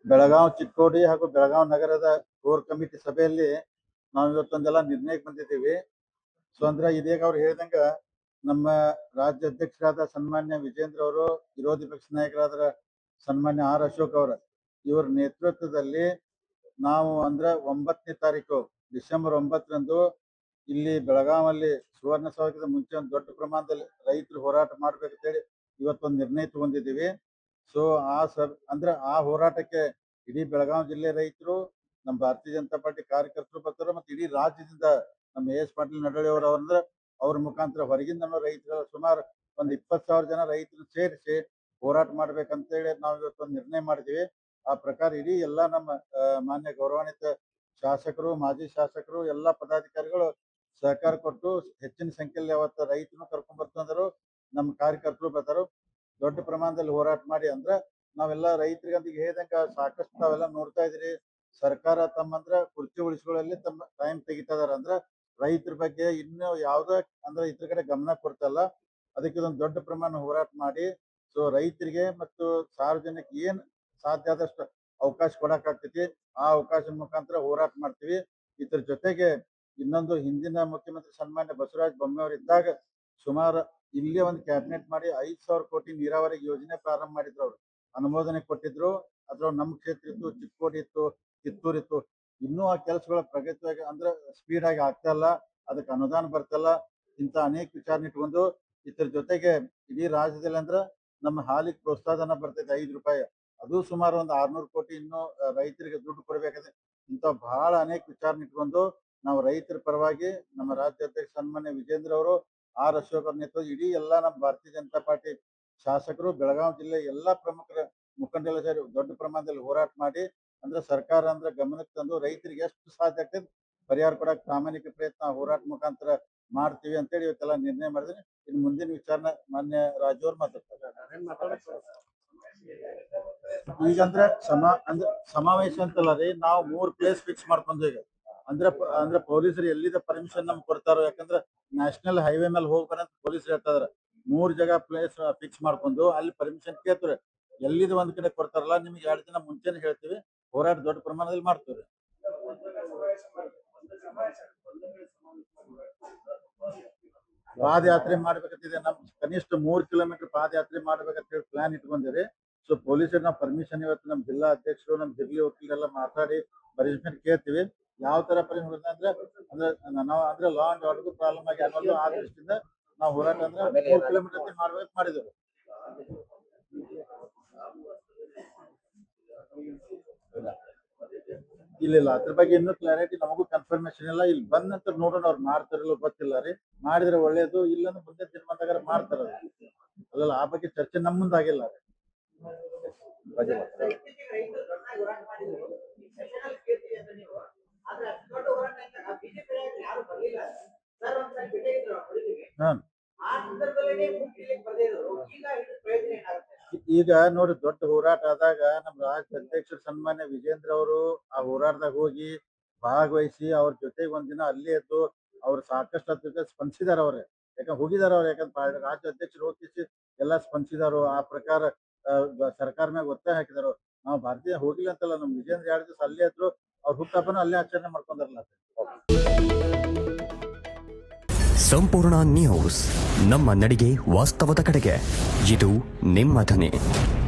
ಬೆಳಗಾವಿ ಚಿಕ್ಕೋಡಿ ಹಾಗೂ ಬೆಳಗಾವಿ ನಗರದ core committee ಸಭೆಯಲ್ಲಿ ನಾವು ಇವತ್ತೊಂದೆಲ್ಲ ನಿರ್ಣಯಕ್ಕೆ ಬಂದಿದ್ದೀವಿ. ಸೊ ಅಂದ್ರೆ ಇದೀಗ ಅವ್ರು ಹೇಳಿದಂಗ ನಮ್ಮ ರಾಜ್ಯ ಅಧ್ಯಕ್ಷರಾದ ಸನ್ಮಾನ್ಯ ವಿಜೇಂದ್ರ ಅವರು, ವಿರೋಧಿ ಪಕ್ಷ ನಾಯಕರಾದ ಸನ್ಮಾನ್ಯ ಆರ್ ಅಶೋಕ್ ಅವರ ಇವರ ನೇತೃತ್ವದಲ್ಲಿ ನಾವು ಅಂದ್ರೆ 9ನೇ ತಾರೀಕು ಡಿಸೆಂಬರ್ 9ರಂದು ಇಲ್ಲಿ ಬೆಳಗಾವಲ್ಲಿ ಸುವರ್ಣಸೌಧದ ಮುಂಚೆ ಒಂದು ದೊಡ್ಡ ಪ್ರಮಾಣದಲ್ಲಿ ರೈತರು ಹೋರಾಟ ಮಾಡ್ಬೇಕಂತೇಳಿ ಇವತ್ತೊಂದು ನಿರ್ಣಯ ತಗೊಂಡಿದ್ದೀವಿ. ಸೊ ಅಂದ್ರೆ ಆ ಹೋರಾಟಕ್ಕೆ ಇಡೀ ಬೆಳಗಾವಿ ಜಿಲ್ಲೆ ರೈತರು, ನಮ್ಮ ಭಾರತೀಯ ಜನತಾ ಪಾರ್ಟಿ ಕಾರ್ಯಕರ್ತರು ಬರ್ತಾರೆ, ಮತ್ತೆ ಇಡೀ ರಾಜ್ಯದಿಂದ ನಮ್ಮ ಎಸ್ ಪಾಟೀಲ್ ನಡಳ್ಳಿ ಅವರು ಅಂದ್ರೆ ಅವ್ರ ಮುಖಾಂತರ ಹೊರಗಿಂದ ರೈತರು ಸುಮಾರು ಒಂದು 20,000 ಜನ ರೈತರು ಸೇರಿಸಿ ಹೋರಾಟ ಮಾಡ್ಬೇಕಂತೇಳಿ ನಾವು ಇವತ್ತೊಂದು ನಿರ್ಣಯ ಮಾಡಿದೀವಿ. ಆ ಪ್ರಕಾರ ಇಡೀ ಎಲ್ಲಾ ನಮ್ಮ ಮಾನ್ಯ ಗೌರವಾನ್ವಿತ ಶಾಸಕರು, ಮಾಜಿ ಶಾಸಕರು, ಎಲ್ಲಾ ಪದಾಧಿಕಾರಿಗಳು ಸಹಕಾರ ಕೊಟ್ಟು ಹೆಚ್ಚಿನ ಸಂಖ್ಯೆಯಲ್ಲಿ ಅವತ್ತು ರೈತರು ಕರ್ಕೊಂಡ್ ಬರ್ತಂದ್ರು, ನಮ್ಮ ಕಾರ್ಯಕರ್ತರು ಬರ್ತಾರು. ದೊಡ್ಡ ಪ್ರಮಾಣದಲ್ಲಿ ಹೋರಾಟ ಮಾಡಿ ಅಂದ್ರೆ ನಾವೆಲ್ಲ ರೈತರಿಗೆ ಅಂತ ಹೇಳಿದಂಗ ಸಾಕಷ್ಟು ನಾವೆಲ್ಲ ನೋಡ್ತಾ ಇದ್ರಿ. ಸರ್ಕಾರ ತಮ್ಮಂದ್ರ ಕುರ್ಚಿ ಉಳಿಸ್ಕೊಳ್ಳಲ್ಲಿ ತಮ್ಮ ಟೈಮ್ ತೆಗಿತದಾರ. ಅಂದ್ರ ರೈತರ ಬಗ್ಗೆ ಇನ್ನು ಯಾವ್ದ ಅಂದ್ರೆ ಇದ್ರ ಕಡೆ ಗಮನ ಕೊಡ್ತಲ್ಲ. ಅದಕ್ಕೆ ಇದೊಂದು ದೊಡ್ಡ ಪ್ರಮಾಣ ಹೋರಾಟ ಮಾಡಿ ಸೊ ರೈತರಿಗೆ ಮತ್ತು ಸಾರ್ವಜನಿಕ ಏನ್ ಸಾಧ್ಯ ಆದಷ್ಟು ಅವಕಾಶ ಕೊಡಕ್ ಆಗ್ತೈತಿ, ಆ ಅವಕಾಶದ ಮುಖಾಂತರ ಹೋರಾಟ ಮಾಡ್ತೀವಿ. ಇದ್ರ ಜೊತೆಗೆ ಇನ್ನೊಂದು ಹಿಂದಿನ ಮುಖ್ಯಮಂತ್ರಿ ಸನ್ಮಾನ್ಯ ಬಸವರಾಜ ಬೊಮ್ಮಾಯಿ ಇದ್ದಾಗ ಸುಮಾರು ಇಲ್ಲೇ ಒಂದು ಕ್ಯಾಬಿನೆಟ್ ಮಾಡಿ 5,000 ಕೋಟಿ ನೀರಾವರಿ ಯೋಜನೆ ಪ್ರಾರಂಭ ಮಾಡಿದ್ರು. ಅವ್ರು ಅನುಮೋದನೆ ಕೊಟ್ಟಿದ್ರು. ಅದ್ರೊಳಗೆ ನಮ್ಮ ಕ್ಷೇತ್ರ ಇತ್ತು, ಚಿಕ್ಕೋಡಿ ಇತ್ತು, ಕಿತ್ತೂರ್ ಇತ್ತು. ಇನ್ನೂ ಆ ಕೆಲಸಗಳ ಪ್ರಗತಿಯಾಗಿ ಅಂದ್ರೆ ಸ್ಪೀಡ್ ಆಗಿ ಆಗ್ತಾ ಇಲ್ಲ, ಅದಕ್ಕೆ ಅನುದಾನ ಬರ್ತಲ್ಲ. ಇಂಥ ಅನೇಕ ವಿಚಾರ ಇಟ್ಕೊಂಡು ಇದ್ರ ಜೊತೆಗೆ ಇಡೀ ರಾಜ್ಯದಲ್ಲಿ ಅಂದ್ರ ನಮ್ಮ ಹಾಲಿಗೆ ಪ್ರೋತ್ಸಾಹನ ಬರ್ತೈತೆ 5 ರೂಪಾಯಿ. ಅದು ಸುಮಾರು ಒಂದು 600 ಕೋಟಿ ಇನ್ನೂ ರೈತರಿಗೆ ದುಡ್ಡು ಕೊಡ್ಬೇಕಾದ್ರೆ. ಇಂಥ ಬಹಳ ಅನೇಕ ವಿಚಾರ ಇಟ್ಕೊಂಡು ನಾವು ರೈತರ ಪರವಾಗಿ ನಮ್ಮ ರಾಜ್ಯ ಅಧ್ಯಕ್ಷ ಸನ್ಮಾನ್ಯ ವಿಜೇಂದ್ರ ಅವರು, ಆರ್ ಅಶೋಕ್ ಅವ್ರ ನೇತೃತ್ವ ಇಡೀ ಎಲ್ಲಾ ನಮ್ಮ ಭಾರತೀಯ ಜನತಾ ಪಾರ್ಟಿ ಶಾಸಕರು, ಬೆಳಗಾವಿ ಜಿಲ್ಲೆ ಎಲ್ಲಾ ಪ್ರಮುಖರ ಮುಖಂಡರೆಲ್ಲ ಸೇರಿ ದೊಡ್ಡ ಪ್ರಮಾಣದಲ್ಲಿ ಹೋರಾಟ ಮಾಡಿ ಅಂದ್ರೆ ಸರ್ಕಾರ ಅಂದ್ರೆ ಗಮನಕ್ಕೆ ತಂದು ರೈತರಿಗೆ ಎಷ್ಟು ಸಾಧ್ಯ ಆಗ್ತದೆ ಪರಿಹಾರ ಕೊಡಕ್ ಪ್ರಾಮಾಣಿಕ ಪ್ರಯತ್ನ ಹೋರಾಟ ಮುಖಾಂತರ ಮಾಡ್ತೀವಿ ಅಂತೇಳಿ ಇವತ್ತೆಲ್ಲ ನಿರ್ಣಯ ಮಾಡಿದ್ರೆ. ಇನ್ನು ಮುಂದಿನ ವಿಚಾರನ ಮಾನ್ಯ ರಾಜು ಅವ್ರು ಮಾತಾಡ್ತಾರೆ. ಈಗಂದ್ರೆ ಸಮಾವೇಶ ಅಂತಲ್ಲ ರೀ, ನಾವು 3 ಪ್ಲೇಸ್ ಫಿಕ್ಸ್ ಮಾಡ್ಕೊಂಡು ಈಗ ಅಂದ್ರೆ ಪೊಲೀಸರು ಎಲ್ಲಿದ ಪರ್ಮಿಷನ್ ನಮ್ಗೆ ಕೊಡ್ತಾರೋ, ಯಾಕಂದ್ರೆ ನ್ಯಾಷನಲ್ ಹೈವೇ ಮೇಲೆ ಹೋಗ್ಬೇಕಂತ ಪೊಲೀಸರು ಹೇಳ್ತಾರ. 3 ಜಾಗ ಪ್ಲೇಸ್ ಫಿಕ್ಸ್ ಮಾಡ್ಕೊಂಡು ಅಲ್ಲಿ ಪರ್ಮಿಷನ್ ಕೇಳ್ತಾರೆ. ಎಲ್ಲಿದ ಒಂದ್ ಕಡೆ ಕೊಡ್ತಾರಲ್ಲ, ನಿಮ್ಗೆ 2 ದಿನ ಮುಂಚೆನೆ ಹೇಳ್ತೀವಿ, ಹೋರಾಟ ದೊಡ್ಡ ಪ್ರಮಾಣದಲ್ಲಿ ಮಾಡ್ತೀವಿ. ಪಾದಯಾತ್ರೆ ಮಾಡ್ಬೇಕಂತಿದೆ. ನಮ್ ಕನಿಷ್ಠ 3 ಕಿಲೋಮೀಟರ್ ಪಾದಯಾತ್ರೆ ಮಾಡ್ಬೇಕಂತ ಹೇಳಿ ಪ್ಲಾನ್ ಇಟ್ಕೊಂಡಿರಿ. ಸೊ ಪೊಲೀಸರು ನಾವು ಪರ್ಮಿಷನ್ ಇವತ್ತು ನಮ್ಮ ಜಿಲ್ಲಾ ಅಧ್ಯಕ್ಷರು, ನಮ್ಮ ಜಿಲ್ಲೆ ವಕೀಲರೆಲ್ಲ ಮಾತಾಡಿ ಪರ್ಮಿಷನ್ ಕೇಳ್ತೀವಿ. ಯಾವ ತರ ಪರ್ಮಿಷನ್ ಅಂದ್ರೆ ನಾವು ಅಂದ್ರೆ ಲಾ ಅಂಡ್ ಆರ್ಡರ್ ಪ್ರಾಬ್ಲಮ್ ಆಗಿ ಅನ್ನೋದು ಆ ದೃಷ್ಟಿಯಿಂದ ನಾವು ಹೋರಾಟ ಅಂದ್ರೆ 3 ಕಿಲೋಮೀಟರ್ ಮಾಡ್ಬೇಕು ಮಾಡಿದ್ದೇವೆ. ಇಲ್ಲ ಅದ್ರ ಬಗ್ಗೆ ಇನ್ನೂ ಕ್ಲಾರಿಟಿ ನಮಗೂ ಕನ್ಫರ್ಮೇಶನ್ ಇಲ್ಲ. ಇಲ್ಲಿ ಬಂದ ನಂತರ ನೋಡೋಣ ಅವ್ರು ಮಾಡ್ತಾರಲ್ಲ ಗೊತ್ತಿಲ್ಲ ರೀ. ಮಾಡಿದ್ರೆ ಒಳ್ಳೇದು, ಇಲ್ಲಂದ್ರೆ ಮುಂದೆ ದಿನಮಾನದಾಗ ಮಾಡ್ತಾರ. ಅಲ್ಲಲ್ಲ ಆ ಬಗ್ಗೆ ಚರ್ಚೆ ನಮ್ಮ ಮುಂದಾಗಿಲ್ಲ ರೀ. ಈಗ ನೋಡಿ ದೊಡ್ಡ ಹೋರಾಟ ಆದಾಗ ನಮ್ಮ ರಾಜ್ಯ ಅಧ್ಯಕ್ಷರು ಸನ್ಮಾನ್ಯ ವಿಜೇಂದ್ರ ಅವರು ಆ ಹೋರಾಟದಾಗ ಹೋಗಿ ಭಾಗವಹಿಸಿ ಅವ್ರ ಜೊತೆಗೆ ಒಂದಿನ ಅಲ್ಲೇ ಇದ್ದು ಅವ್ರು ಸಾಕಷ್ಟು ಜೊತೆ ಸ್ಪಂದಿಸಿದಾರ. ಅವ್ರೆ ಯಾಕಂದ್ರೆ ಹೋಗಿದಾರ ಅವ್ರು, ಯಾಕಂದ್ರೆ ರಾಜ್ಯ ಅಧ್ಯಕ್ಷರು ಹೋಗಿಸಿ ಎಲ್ಲಾ ಸ್ಪಂದಿಸಿದಾರು. ಆ ಪ್ರಕಾರ ಸರ್ಕಾರ ಮ್ಯಾಗ ಒತ್ತಾಯ ಹಾಕಿದಾರು. ನಾವು ಭಾರತೀಯ ಹೋಗಿಲ್ಲ ಅಂತಲ್ಲ, ನಮ್ ವಿಜೇಂದ್ರ 2 ದಿವಸ ಅಲ್ಲೇ ಇದ್ರು. ಅವ್ರ ಹುಟ್ಟಹಬ್ಬನ ಅಲ್ಲೇ ಆಚರಣೆ ಮಾಡ್ಕೊಂಡಾರಲ್ಲ. ಸಂಪೂರ್ಣ ನ್ಯೂಸ್, ನಮ್ಮ ನಡಿಗೆ ವಾಸ್ತವದ ಕಡೆಗೆ. ಇದು ನಿಮ್ಮ ಧ್ವನಿ.